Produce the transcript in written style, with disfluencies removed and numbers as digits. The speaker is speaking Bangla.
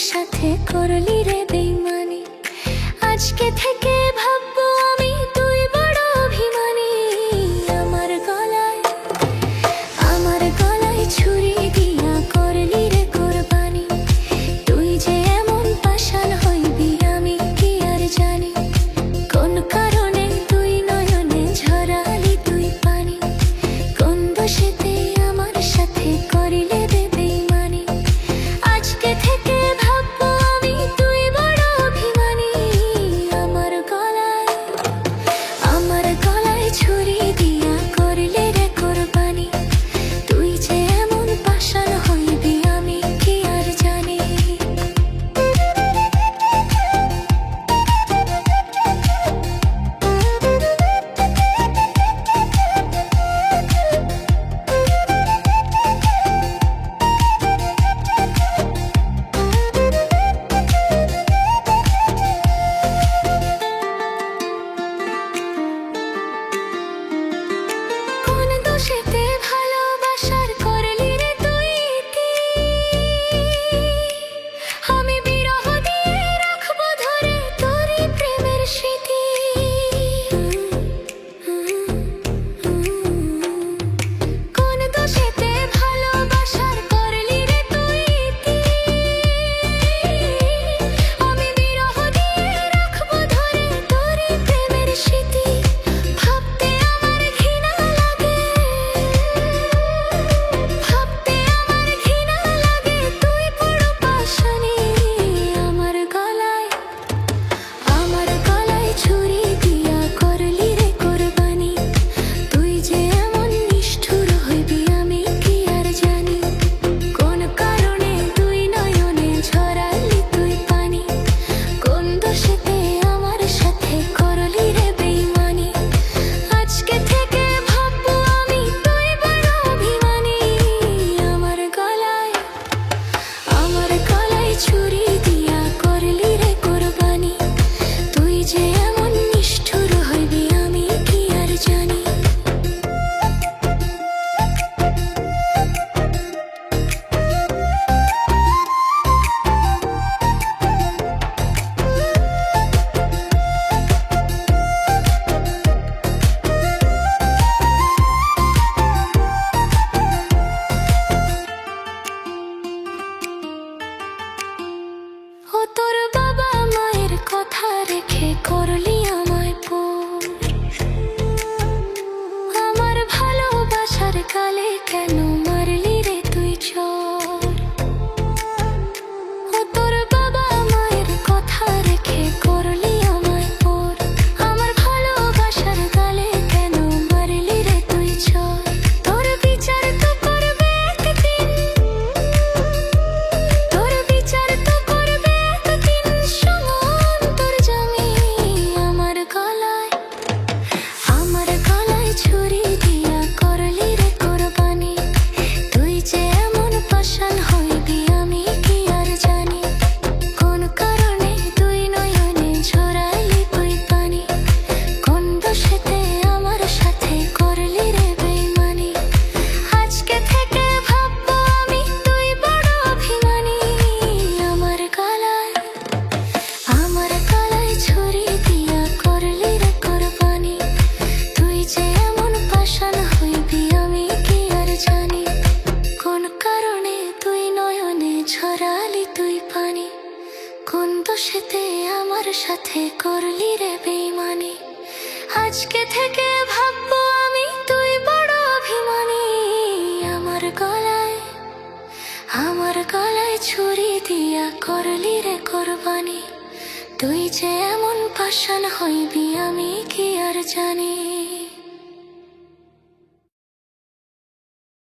সাথে করলি রে বেইমানি। আজকে থেকে ভাববো আমি তুই বড় অভিমানী। আমার গলায় ছুরি দিয়া করলি রে কোরবানি। তুই যে এমন পাষাণ হইবি আমি কি আর জানি। কোন কারণে তুই নয়নে ঝরালি তুই পানি। কোন দোষেতে আমার সাথে করিলে রে বেইমানি। আজকে থেকে ভাববো আমি তুই বড় অভিমানী। আমার গলায় ছুরি দিয়া করলে রে কোরবানি। তুই যে এমন পাষাণ হইবি আমি কি আর জানি। কোন দোষেতে ভালোবাসার করলি রে তুই ইতি। আমি বিরহ দিয়ে রাখবো ধরে তোরই প্রেমের স্মৃতি। কোন দোষেতে ভালোবাসার করলি রে তুই ইতি। আমি বিরহ দিয়ে রাখবো ধরে তোরই প্রেমের স্মৃতি। ভাবতে আমার ঘৃণা লাগে, তুই বড় পাষাণী। আমার গলায় ছুরি দিয়া করলি রে কোরবানি। তুই যে এমন নিষ্ঠুর হইবি আমি কি আর জানি। কোন কারণে তুই নয়নে ঝরালি তুই পানি। কোন দোষেতে আমার সাথে করলি রে বেইমানি। আজকে থেকে ভাববো আমি তুই বড় অভিমানী। আমার গলায় ছুরি দিয়া করলি রে কোরবানি। তুই যে এমন নিষ্ঠুর হইবি আমি কি আর জানি। ও তোর বাবা মায়ের কথা রেখে করলি আমায় পর। আমার ভালোবাসার কালে কেন মারলি রে তুই চোর। ও তোর বাবা মায়ের কথা রেখে করলি আমায় পর। আমার ভালোবাসার কালে কেন মারলি রে তুই চোর। তোর বিচার তো করবে একদিন, সমান তোর জমি। আমার গলায় ছুরি দিয়া করলি রে কোরবানি। তুই যে এমন পাষাণ হইবি আমি কি আর জানি। কোন কারণে তুই নয়নে ঝরালি তুই পানি। কোন দোষেতে আমার সাথে করলি রে বেইমানি। আজকে থেকে ভাববো আমি তুই বড় অভিমানী। আমার গলায় ছুরি দিয়া করলি রে কোরবানি। তুই যে এমন পাষাণ হইবি আমি কি আর জানি। কোন কারণে তুই নয়নে ঝরালি তুই পানি। কোন দোষেতে আমার সাথে করলি রে বেইমানি। আজকে থেকে ভাববো আমি তুই বড় অভিমানী। আমার গলায় ছুরি দিয়া করলি রে কোরবানি। তুই যে এমন পাষাণ হইবি আমি কি আর জানি।